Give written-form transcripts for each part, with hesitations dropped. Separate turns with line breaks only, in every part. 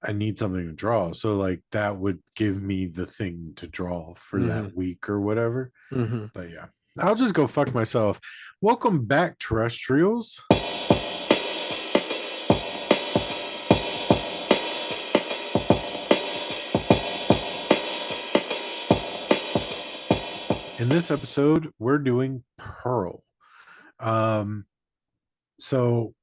I need something to draw. So like that would give me the thing to draw for
Mm-hmm.
that week or whatever.
Mm-hmm.
But yeah, I'll just go fuck myself. Welcome back, terrestrials. In this episode, we're doing Pearl. Um, so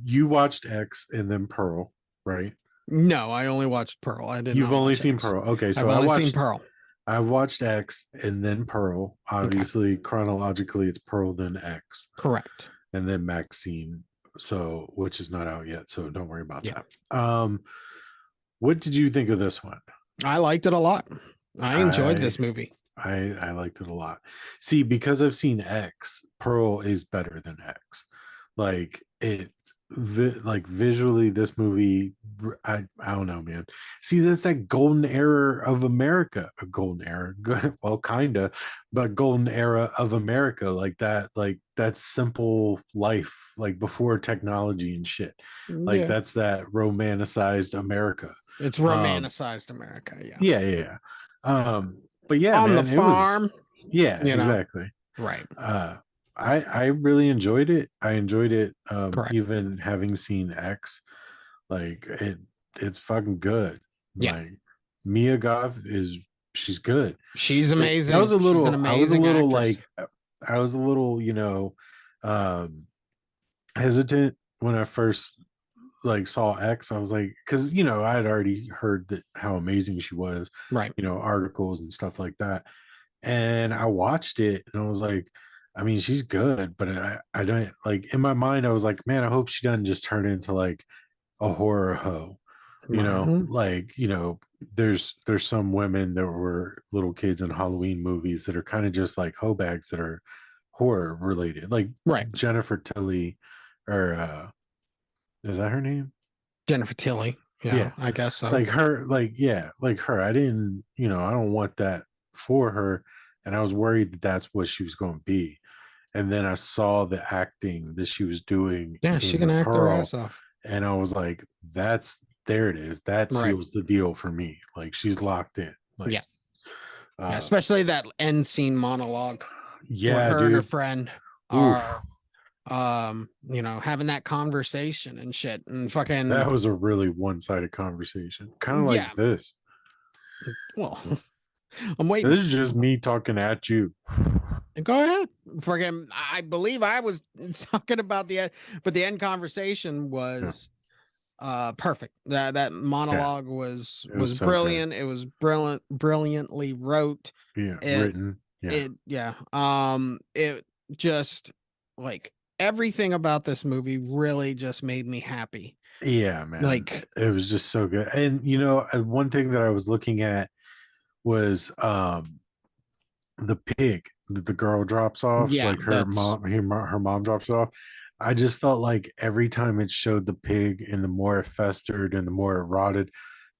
you watched X and then Pearl, right?
No, I only watched Pearl. I did
You've
not
only
watch
seen
X.
Pearl. Okay,
I've
so
only seen Pearl.
I watched X and then Pearl.
Okay,
Obviously, chronologically, it's Pearl then X
correct.
and then Maxine. So, which is not out yet. So don't worry about
Yeah,
that. What did you think of this one?
I liked it a lot. I enjoyed
I
this movie.
I liked it a lot. See, because I've seen X, Pearl is better than X. Like it, like visually, this movie, I don't know, man. See, there's that golden era of America, a golden era, well, kinda, but golden era of America, like that simple life, like before technology and shit. Like
Yeah,
that's that romanticized America.
it's
Um,
romanticized America. Yeah,
yeah, yeah, yeah. But yeah,
on the
man, it was
farm,
yeah,
you know.
exactly.
Right.
Uh I really enjoyed it. I enjoyed it
Correct.
even having seen X. Like it's fucking good.
Yeah,
Like Mia Goth is she's good.
she's
That was
amazing.
a
She's an
little
amazing actress.
I was a little, um hesitant when I first like saw X. I was like, because I had already heard that how amazing she was,
Right.
articles and stuff like that. And I watched it and I was like, I mean, she's good, but I don't like in my mind, I was like, man, I hope she doesn't just turn into like a horror hoe.
Well,
Like, there's some women that were little kids in Halloween movies that are kind of just like hoe bags that are horror related. Like
right.
Jennifer Tilly or is that her name?
Jennifer Tilly. Yeah,
Yeah.
I guess so.
Like her, like, yeah, like her. I didn't, I don't want that for her. And I was worried that that's what she was going to be. And then I saw the acting that she was doing
Yeah, she can
in
act her
Pearl.
ass off.
And I was like, there it is. That
Right.
seals the deal for me. Like she's locked in. Like,
Yeah. Yeah,
uh,
especially that end scene monologue where
yeah,
her and her
dude.
friend
Oof.
are having that conversation and shit and fucking
That was a really one-sided conversation. Kind of
yeah.
like this.
Well, I'm waiting.
This is just me talking at you.
Go ahead. Fucking I believe I was talking about the end, but the end conversation
Yeah.
was perfect. That
Yeah.
monologue was
It was so good.
brilliant. It was brilliantly wrote.
Yeah,
It
written. Yeah.
it yeah. It just like everything about this movie really just made me happy.
Yeah, man.
Like
It was just so good. And one thing that I was looking at was the pig that the girl drops off,
yeah,
like
that's
her mom drops off. I just felt like every time it showed the pig and the more it festered and the more it rotted,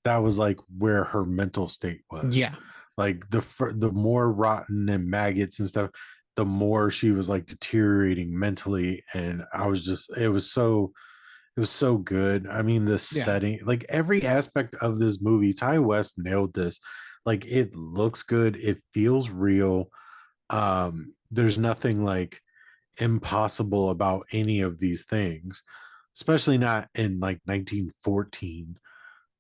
that was like where her mental state was.
yeah.
Like the more rotten and maggots and stuff, the more she was like deteriorating mentally. And I was just, it was so good. I mean, the
Yeah.
setting, like every aspect of this movie, Ty West nailed this. Like it looks good, it feels real. There's nothing like impossible about any of these things, especially not in like 1914.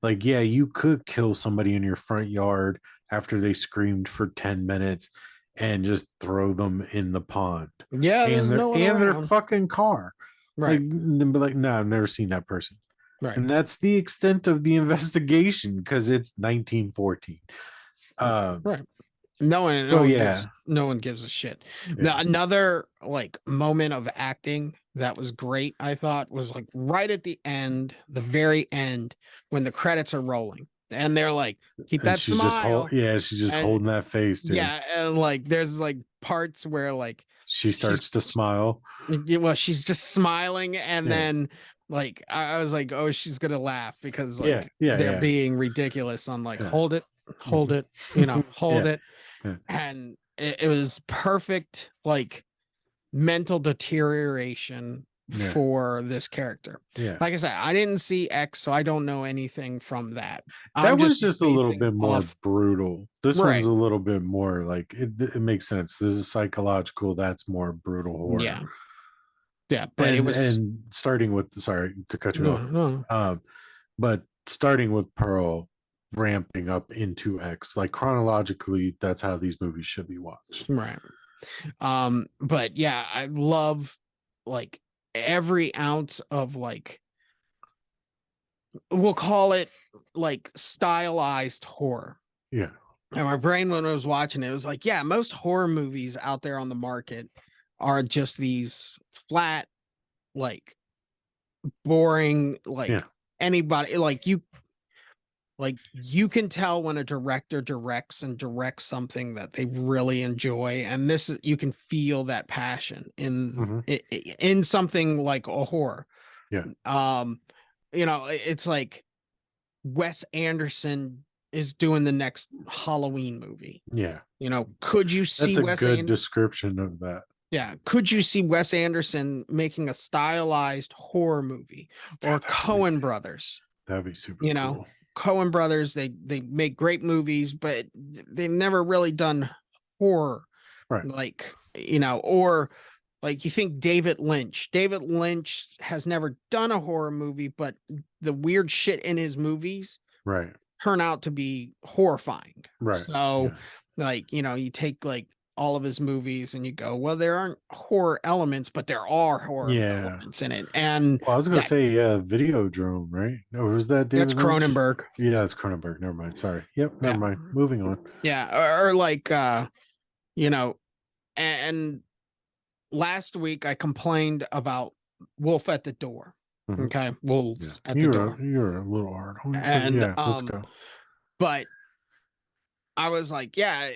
Like, yeah, you could kill somebody in your front yard after they screamed for 10 minutes and just throw them in the pond
Yeah, there's no one
and their
around.
fucking car. Like,
Right.
then be like, no, I've never seen that person.
Right.
And that's the extent of the investigation because it's 1914. Um,
Right. No one,
so yeah,
no one gives a shit.
yeah,
Another like moment of acting that was great, I thought, was like right at the end, the very end, when the credits are rolling, and they're like, "Keep
and
that
she's just
smile,"
she's just
and
holding that face, dude.
yeah, and like there's like parts where like
She
she's
starts to smile.
well, she's just smiling, and
Yeah,
then like I was like, "Oh, she's gonna laugh," because
yeah,
like
yeah,
they're
yeah,
being ridiculous on like
yeah.
hold
Mhm.
it, hold
Yeah,
it,
yeah,
and it was perfect like mental deterioration
Yeah.
for this character.
Yeah.
Like I said, I didn't see X, so I don't know anything from that. I'm
That
just
was just a little
basing
bit more
off
brutal. This one's
right.
a little bit more like it makes sense. This is psychological. That's more brutal horror.
Yeah. Yeah, but it was
And starting with, sorry to cut you
no,
off,
no,
but starting with Pearl, ramping up into X, like chronologically, that's how these movies should be watched.
right. But yeah, I love like every ounce of like we'll call it like stylized horror.
Yeah.
And my brain when I was watching it was like, yeah, most horror movies out there on the market are just these flat, like boring,
Yeah.
like anybody like you can tell when a director directs something that they really enjoy, and this is you can feel that passion
Hmm.
in something like a horror.
Yeah.
um it's like Wes Anderson is doing the next Halloween movie.
Yeah.
Could you
That's
see
a good description of that.
yeah, could you see Wes Anderson making a stylized horror movie? Or
God,
Cohen brothers?
that'd be super
you know
cool.
Cohen brothers, they make great movies, but they've never really done horror.
Right.
Like, or like you think David Lynch has never done a horror movie, but the weird shit in his movies
Right.
turn out to be horrifying.
Right.
So
Yeah.
like, you take like all of his movies and you go, well, there aren't horror elements, but there are horror
Yeah.
elements in it. And
Well, I was gonna
that
say, yeah, Videodrome, right? Or was that
that's
David Lynch?
Cronenberg.
Yeah, it's Cronenberg. Never mind. Sorry. Yep, never
Yeah.
mind. Moving on.
Yeah. Or like you know, and last week I complained about Wolf at the Door.
Hmm.
Okay.
Yeah.
Wolves at the
You're
door.
you're a little hard on it, but
And
yeah, let's go.
but I was like, yeah,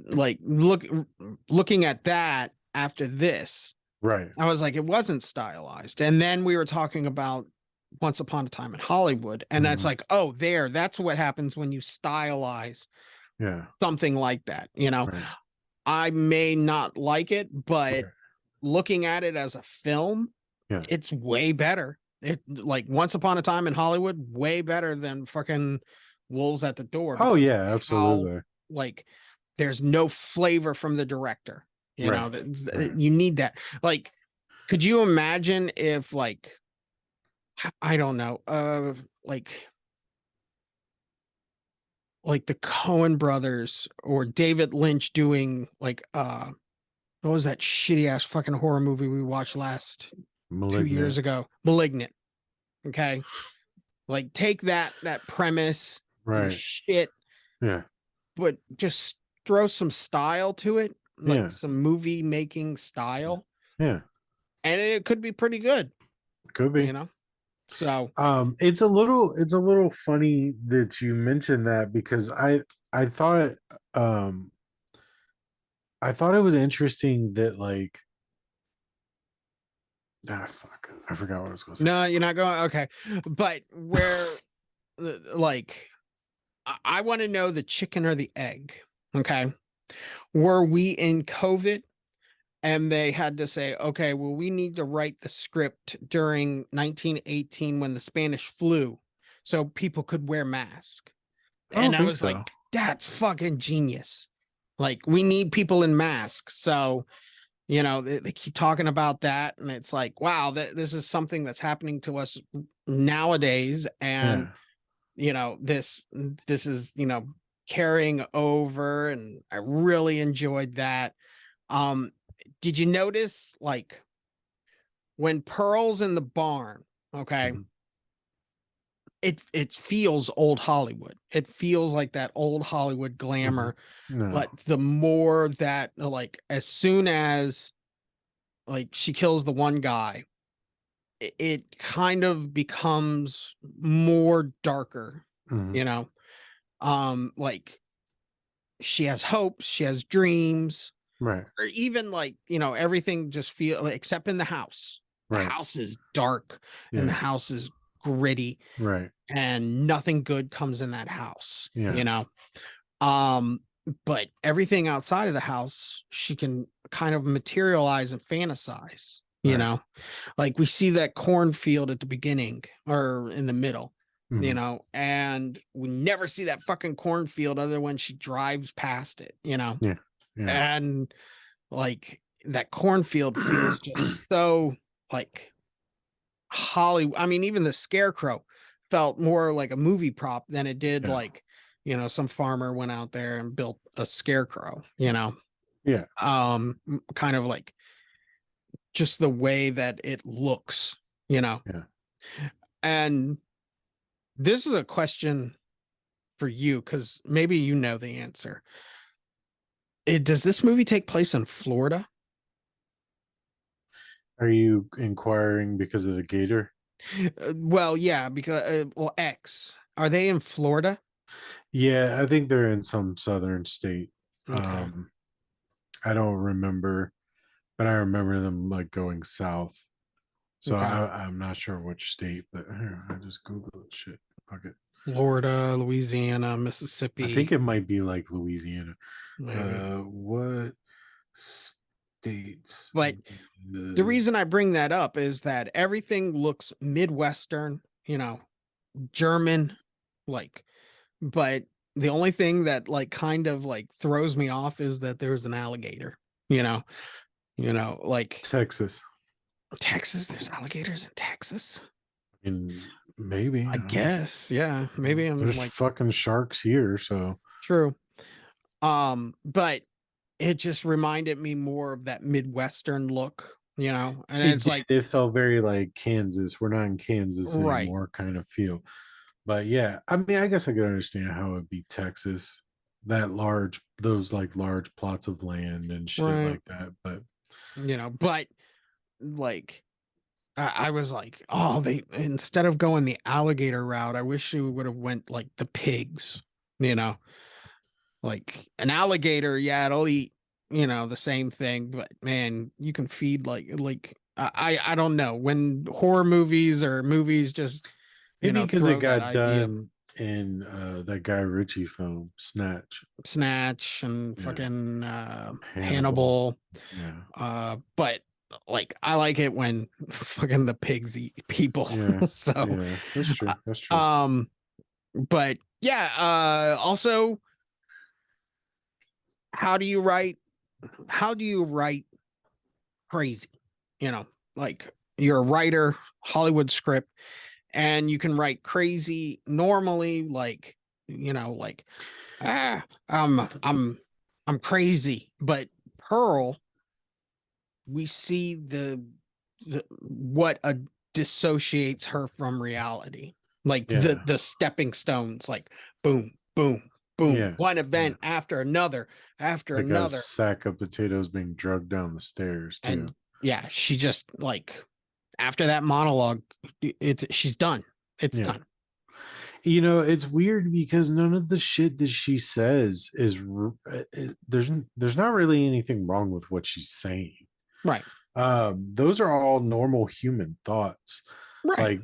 like looking at that after this,
Right.
I was like, it wasn't stylized. And then we were talking about Once Upon a Time in Hollywood. And that's
Hmm.
like, oh, that's what happens when you stylize
Yeah.
something like that.
Right.
I may not like it, but
Right.
looking at it as a film,
Yeah.
it's way better. It like Once Upon a Time in Hollywood, way better than fucking Wolves at the Door
Oh
because
yeah,
how
absolutely.
like there's no flavor from the director.
Right. Right.
You need that. Like, could you imagine if like I don't know, like the Cohen brothers or David Lynch doing like what was that shitty ass fucking horror movie we watched last 2 years
Malignant.
ago? Malignant. Okay. Like take that premise and
Right.
shit,
Yeah.
but just throw some style to it, like
Yeah.
some movie making style,
Yeah.
and it could be pretty good,
Could
you
be.
know? So
It's a little funny that you mentioned that because I thought um I thought it was interesting that like fuck. I forgot what I was gonna say.
no, you're not going okay. But where like I want to know the chicken or the egg. Okay. Were we in COVID and they had to say, okay, well, we need to write the script during 1918 when the Spanish flu so people could wear masks?
I don't
And I
think
was like,
so.
that's fucking genius. Like, we need people in masks. So, they keep talking about that. And it's like, wow, this is something that's happening to us nowadays. And,
Yeah.
this is, carrying over. And I really enjoyed that. Um, did you notice like when Pearl's in the barn? Okay,
Mhm.
it feels old Hollywood. It feels like that old Hollywood
Mhm.
glamour.
No.
But the more that like as soon as like she kills the one guy, it kind of becomes more darker,
Mhm.
you know. Like she has hopes, she has dreams,
Right.
or even like everything just feel except in the house. The
Right.
house is dark and the
Yeah.
house is gritty
Right.
and nothing good comes in that house,
Yeah.
um but everything outside of the house she can kind of materialize and fantasize. you
Right.
know, like we see that cornfield at the beginning or in the middle,
Mhm.
and we never see that fucking cornfield other when she drives past it,
Yeah. Yeah.
and like that cornfield feels just so like Hollywood. I mean, even the scarecrow felt more like a movie prop than it did
Yeah.
like, some farmer went out there and built a scarecrow,
Yeah.
kind of like just the way that it looks, you know.
Yeah.
And this is a question for you because maybe you know the answer. Does this movie take place in Florida?
Are you inquiring because of the gator?
Well, yeah, because well, X are they in Florida?
Yeah, I think they're in some southern state.
Okay,
Um, I don't remember, but I remember them like going south. So
okay.
I'm not sure which state, but here, I just Google it. Shit. Fuck it.
Florida, Louisiana,
I think
Mississippi,
it might be like Louisiana.
maybe.
What state?
But the
Is,
reason I bring that up is that everything looks Midwestern, German, like, but the only thing that like kind of like throws me off is that there's an alligator, you know, like
Texas?
Texas, there's alligators in Texas.
In maybe.
I
I don't know.
guess, yeah, maybe I'm
There's
like
fucking sharks here, so
true. But it just reminded me more of that Midwestern look, and
it
it's
did.
like,
It felt very like Kansas. We're not in Kansas
right,
anymore, kind of feel. But yeah, I mean, I guess I could understand how it'd be Texas, that large, those like large plots of land and shit
right,
like that. But
but like I was like, oh, they instead of going the alligator route, I wish they would have went like the pigs, you know, like an alligator. Yeah, it'll eat, the same thing, but man, you can feed like I don't know when horror movies or movies just
maybe because it
throw that
got
idea,
done in that Guy Ritchie film, Snatch.
Snatch and
Yeah,
fucking
Hannibal.
Hannibal.
Yeah,
But like I like it when fucking the pigs eat people.
yeah,
So,
yeah. That's
uh,
true. That's true.
um, but yeah. Also, how do you write? How do you write crazy? You know, like you're a writer, Hollywood script, and you can write crazy normally, like like ah, I'm crazy, but Pearl we see the what dissociates her from reality, like the
Yeah,
the stepping stones, like boom boom boom,
yeah,
one
yeah.
event after
Like a
another.
sack of potatoes being drugged down the stairs
And
too.
yeah, she just like after that monologue, it's she's done, it's
Yeah.
done.
It's weird because none of the shit that she says there's not really anything wrong with what she's saying.
Right,
Those are all normal human thoughts.
right,
Like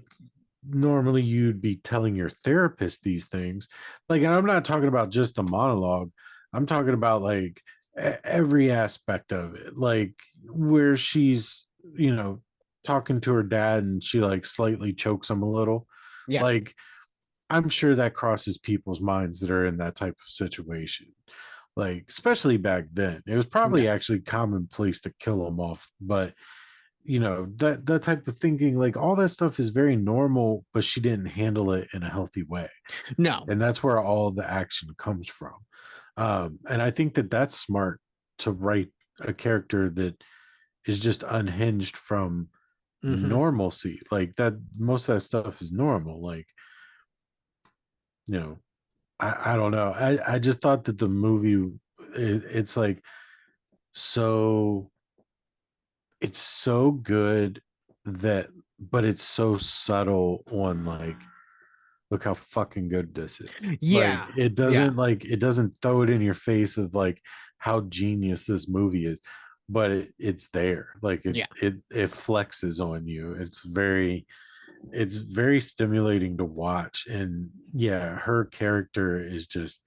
normally you'd be telling your therapist these things. Like, and I'm not talking about just the monologue. I'm talking about like every aspect of it. Like where she's, talking to her dad and she like slightly chokes him a little.
yeah,
Like I'm sure that crosses people's minds that are in that type of situation. Like, especially back then, it was probably
yeah,
actually commonplace to kill them off. But that type of thinking, like all that stuff, is very normal. But she didn't handle it in a healthy way,
no,
and that's where all the action comes from. And I think that that's smart to write a character that is just unhinged from
mm-hmm.
normalcy. Like that, most of that stuff is normal. Like you know I don't know. I just thought that the movie it's like so it's so good that but it's so subtle on like look how fucking good this is. Like
Yeah, yeah,
it doesn't throw it in your face of like how genius this movie is, but it's there. Like
yeah.
it flexes on you. It's very stimulating to watch. And yeah, her character is just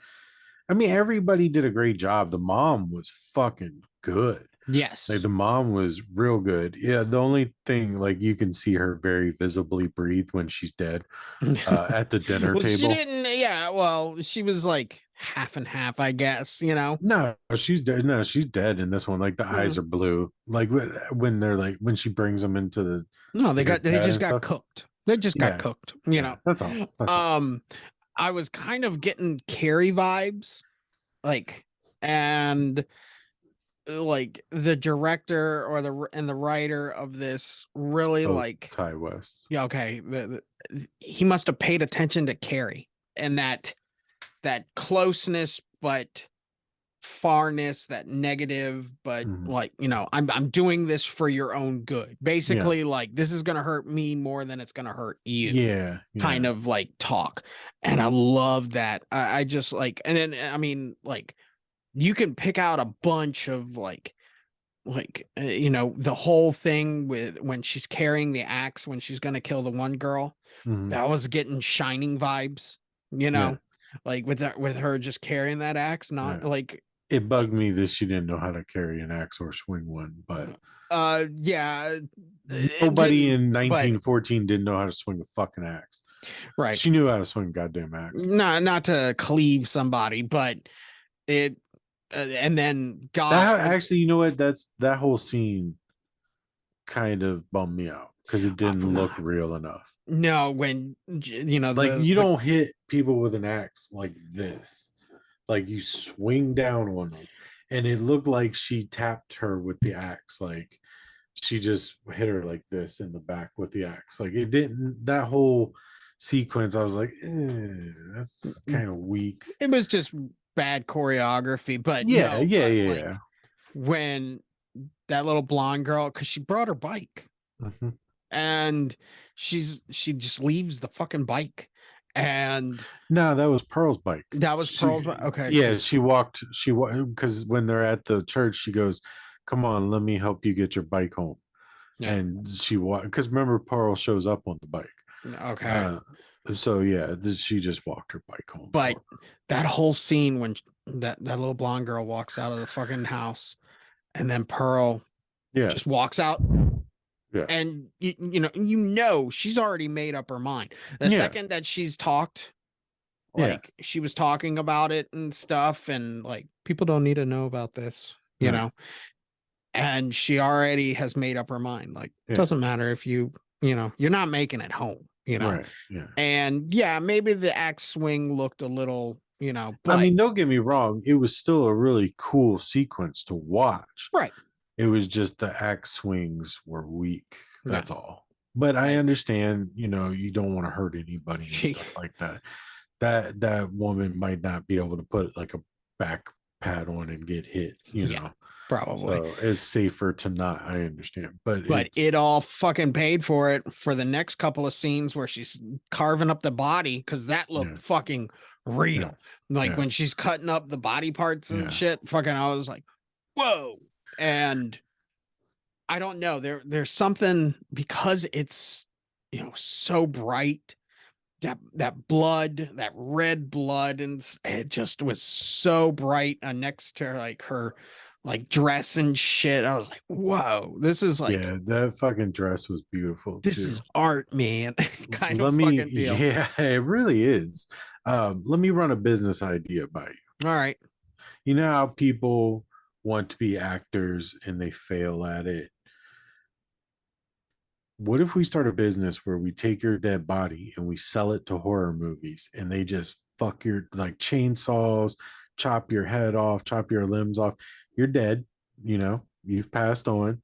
I mean, everybody did a great job. The mom was fucking good. Like
Yes.
the mom was real good. Yeah, the only thing like you can see her very visibly breathe when she's dead at the dinner
Well, she
table.
didn't. Yeah. Well, she was like half and half, I guess.
No, she's dead. No, she's dead in this one. Like the eyes
Mm.
are blue. Like when they're like when she brings them into
No,
like her
they
dad
just
and
got
stuff.
cooked. They just got
Yeah,
cooked.
yeah. That's all. That's all.
Um, I was kind of getting Carrie vibes, like, and like the director or the writer of this really
Oh,
like,
Ty West.
yeah, okay, he must have paid attention to Carrie and that closeness, but farness, that negative, but
Mhm.
like, I'm doing this for your own good.
Yeah,
Basically, like this is gonna hurt me more than it's gonna hurt you,
yeah,
kind
yeah.
of like talk. And I love that. I just like, and then I mean, like you can pick out a bunch of the whole thing with when she's carrying the axe when she's gonna kill the one girl.
Mhm.
That was getting Shining vibes, you
Yeah,
know, like with her just carrying that axe, not
yeah.
like
It
like
bugged me that she didn't know how to carry an axe or swing one, but
yeah, it
nobody
didn't,
in
but
1914 didn't know how to swing a fucking axe.
right,
She knew how to swing a goddamn axe.
not to cleave somebody, but it and then God,
That actually, you know what? That's that whole scene kind of bummed me out because it didn't look real enough.
no, when
Like you
the
don't hit people with an axe like this. Like you swing down on them. And it looked like she tapped her with the axe. Like she just hit her like this in the back with the axe. Like it didn't that whole sequence, I was like, that's kind of weak.
it was just bad choreography, but
Yeah,
no,
yeah,
but
yeah,
like
yeah.
when that little blonde girl, because she brought her bike
Mhm.
and she just leaves the fucking bike, and
No, that was Pearl's bike.
that was Pearl's
She,
bike. Okay,
yeah,
because
she walked because when they're at the church, she goes, "Come on, let me help you get your bike home."
yeah,
And she walked because remember Pearl shows up on the bike.
okay,
Uh, so yeah, she just walked her bike home
but
for her.
that whole scene when that little blonde girl walks out of the fucking house, and then Pearl
Yeah,
just walks out,
yeah,
and you know she's already made up her mind the
yeah,
second that she's talked.
yeah.
Like she was talking about it and stuff, and like people don't need to know about this, you
Right.
know. And she already has made up her mind. Like,
Yeah.
doesn't matter if you're not making it home.
Right. Yeah.
And yeah, maybe the axe swing looked a little,
I
but
mean, don't get me wrong. It was still a really cool sequence to watch.
right.
It was just the axe swings were weak.
Yeah.
That's all. But I
Like
understand, you don't want to hurt anybody and
she
stuff like that. That woman might not be able to put like a back pad on and get hit,
yeah, probably.
So it's safer to not. I understand, but
But
it's
it all fucking paid for it for the next couple of scenes where she's carving up the body because that
yeah,
looked fucking
yeah,
real. Like
yeah,
when she's cutting up the body parts and
yeah.
shit, fucking I was like, whoa. And I don't know. There's something because it's so bright. That blood, that red blood, and it just was so bright next to like her like dress and shit. I was like, whoa,
Yeah, that fucking dress was beautiful
this is
too.
art, man. Kind of
Let me,
fucking deal.
yeah, it really is. Let me run a business idea by you.
All right.
You know how people want to be actors and they fail at it? What if we start a business where we take your dead body and we sell it to horror movies and they just fuck your like chainsaws, chop your head off, chop your limbs off? You're dead, you've passed on.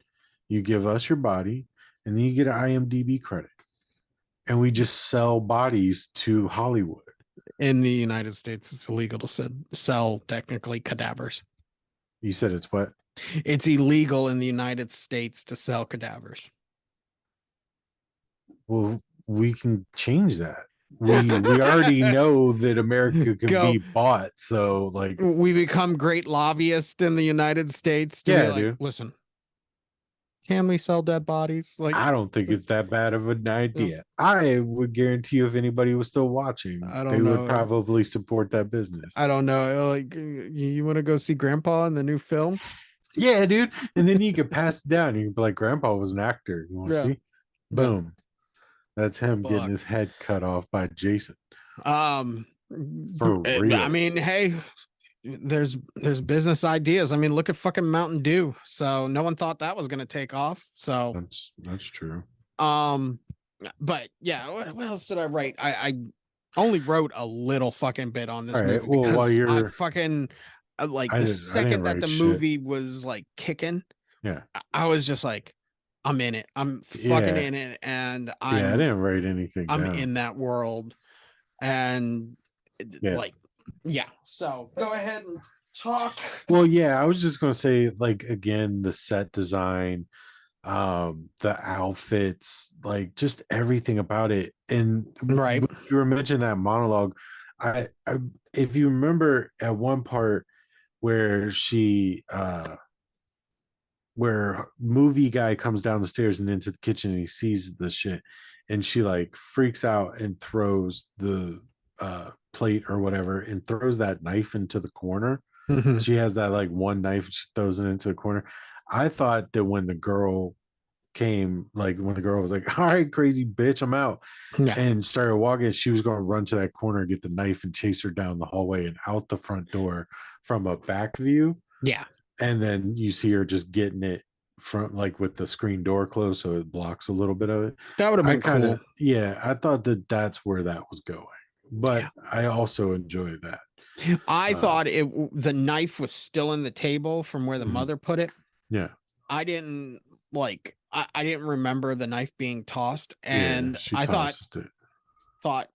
You give us your body and then you get an IMDb credit. And we just sell bodies to Hollywood.
In the United States, it's illegal to sell technically cadavers.
You said it's what?
It's illegal in the United States to sell cadavers.
Well, we can change that. We already know that America can
Go.
be bought. So like,
We become great lobbyists in the United States to be
yeah,
like,
dude.
listen, can we sell dead bodies? Like,
I don't think it's that bad of an
you know,
idea. I would guarantee you if anybody was still watching,
I
they
don't
would
know.
probably support that business.
I don't know. Like, you want to go see Grandpa in the new film?
Yeah, dude. And then you could pass it down. You can be like, Grandpa was an actor. You want to
Yeah.
see?
Yeah.
Boom. That's him getting
Fuck.
his head cut off by Jason
Um,
for
I mean,
reals.
hey, there's business ideas. I mean, look at fucking Mountain Dew. So no one thought that was gonna take off. So
That's true.
um, but yeah, what else did I write? I only wrote a little fucking bit on
All
this
right.
movie
Well, while
because I
you're,
fucking like
I didn't
the second that
write
the
shit.
movie was like kicking,
Yeah.
I was just like, I'm in it. I'm fucking
Yeah.
in it, and
Yeah. I didn't write anything
I'm
down.
in that world, and
Yeah.
like, yeah. So go ahead and talk.
Well, yeah, I was just gonna say, like, again, the set design, the outfits, like just everything about it. And
Right.
when you were mentioning that monologue, I if you remember at one part where where movie guy comes down the stairs and into the kitchen and he sees the shit, and she like freaks out and throws the plate or whatever and throws that knife into the corner.
Mhm.
She has that like one knife, she throws it into the corner. I thought that when the girl came, like when the girl was like, all right, crazy bitch, I'm out,
Yeah.
and started walking, she was going to run to that corner, get the knife, and chase her down the hallway and out the front door from a back view.
Yeah.
And then you see her just getting it front, like with the screen door closed, so it blocks a little bit of it.
That would have
I
been
kind of,
cool.
yeah, I thought that that's where that was going,
Yeah.
but I also enjoy that.
I
Uh,
thought the knife was still in the table from where the
mhm.
mother put it.
Yeah,
I didn't I didn't remember the knife being tossed,
yeah,
and
she
I
tosses it.
thought,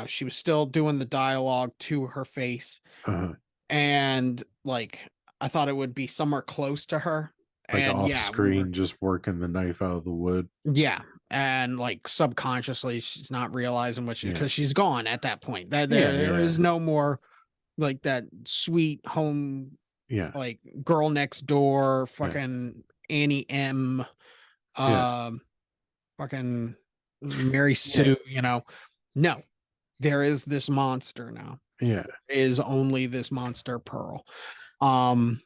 she was still doing the dialogue to her face,
Uh,
and like I thought it would be somewhere close to her.
like
And
off
yeah, we were
screen, just working the knife out of the wood.
yeah, and like subconsciously she's not realizing what she
Yeah,
because she's gone at that point. That
yeah,
there is
yeah,
no more like that sweet home
yeah,
like girl next door
yeah,
fucking Annie M
yeah,
um fucking Mary
yeah,
Sue, no, there is this monster now.
yeah.
Is only this monster Pearl. Um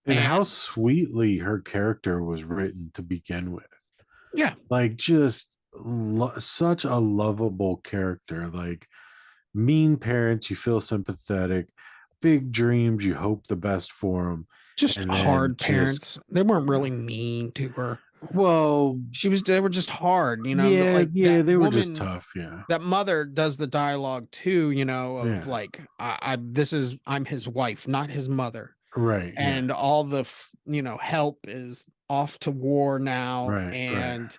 And
and
how sweetly her character was written to begin with.
yeah,
Like just such a lovable character. Like mean parents, you feel sympathetic. Big dreams, you hope the best for them.
just
And then
hard
just,
parents. They weren't really mean to her.
well,
They were just hard,
yeah,
like
yeah,
that
they were just
woman,
tough. Yeah,
that mother does the dialogue too, of
yeah,
like, I'm his wife, not his mother.
right, yeah,
And all the, help is off to war now.
right, right,
And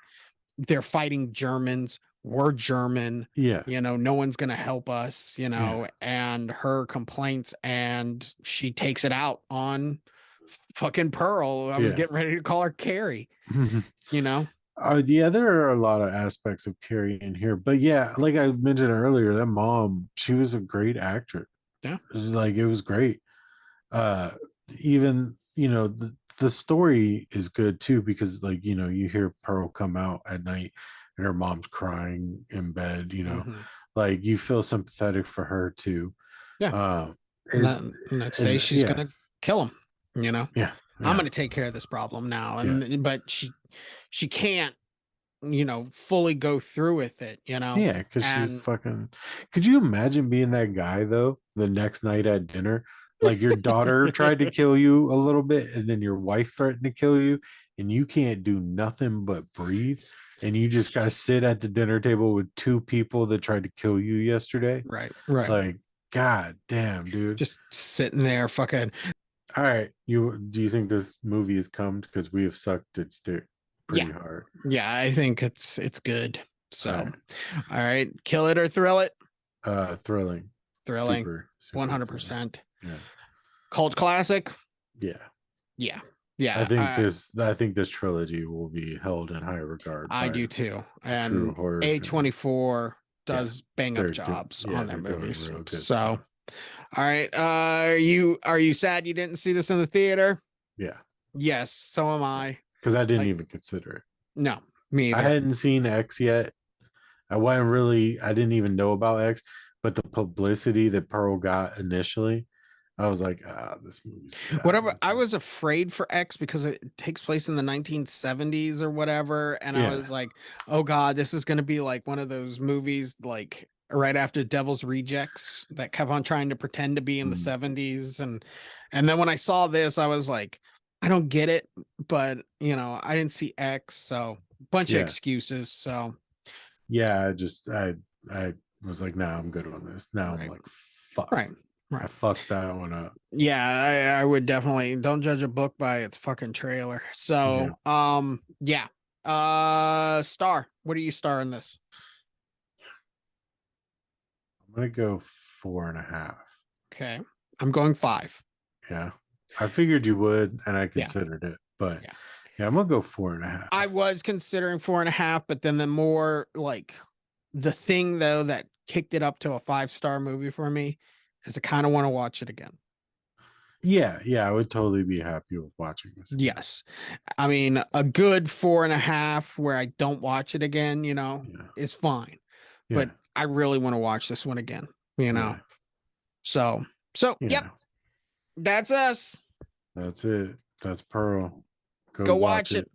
they're fighting Germans. We're German.
yeah,
No one's going to help us,
yeah,
and her complaints, and she takes it out on fucking Pearl. I was
yeah.
getting ready to call her Carrie, you know?
Yeah, there are a lot of aspects of Carrie in here, but yeah, like I mentioned earlier, that mom, she was a great actor.
Yeah.
Like it was great. Uh, even the story is good too, because like you hear Pearl come out at night and her mom's crying in bed.
Hmm.
Like you feel sympathetic for her too.
Yeah.
Uh,
And
it
then the next day
and
she's
yeah,
going to kill him, you know?
yeah,
I'm
yeah,
going to take care of this problem now.
yeah.
But she can't, fully go through with it,
Yeah, because she
and
fucking. Could you imagine being that guy though? The next night at dinner, like your daughter tried to kill you a little bit, and then your wife threatened to kill you, and you can't do nothing but breathe, and you just got to sit at the dinner table with two people that tried to kill you yesterday.
right, right.
Like, god damn, dude.
Just sitting there fucking
All right, you do you think this movie is come because we have sucked its dick
yeah.
pretty hard?
Yeah, I think it's good.
All
So,
right,
all right, kill it or thrill it.
thrilling,
Thrilling,
super thrilling.
100%.
Yeah,
Cult classic.
yeah.
Yeah, yeah.
I think this trilogy will be held in high regard
I
by
do too.
true
And
horror fans.
A24
Yeah,
does bang up jobs on their
they're doing
movies.
real good
So,
stuff.
all right. Are you sad you didn't see this in the theater?
Yeah,
Yes, so am I.
because I didn't
Like,
even consider it.
no, me
I
either.
hadn't seen X yet. I didn't even know about X, but the publicity that Pearl got initially, I was like, this movie's bad.
Whatever. I was afraid for X because it takes place in the 1970s or whatever. And I
Yeah.
was like, oh God, this is going to be like one of those movies like right after Devil's Rejects that kept on trying to pretend to be in the
Mm,
70s. And then when I saw this, I was like, I don't get it, but I didn't see X, so bunch of
yeah.
excuses. So
Yeah. I was like, nah, I'm good on this. Now I'm
right,
like, fuck.
right,
I
right.
fucked that one up.
Yeah, I would definitely don't judge a book by its fucking trailer.
Yeah.
So, yeah. Star. What do you star in this?
I'm gonna go 4.5.
Okay. I'm going 5.
Yeah. I figured you would, and I
Yeah,
considered it, but
yeah.
yeah, I'm gonna go four and a
I
half.
was considering 4.5, but then the more like the thing though that kicked it up to a 5-star movie for me is I kind of want to watch it again.
Yeah, yeah, I would totally be happy with watching this again.
Yes. I mean, a good 4.5 where I don't watch it again,
Yeah,
is fine. But
yeah,
I really want to watch this one again, you know.
yeah,
So, so yep,
yeah.
that's us.
That's it. That's Pearl. Go
Go
watch
watch
it.
it.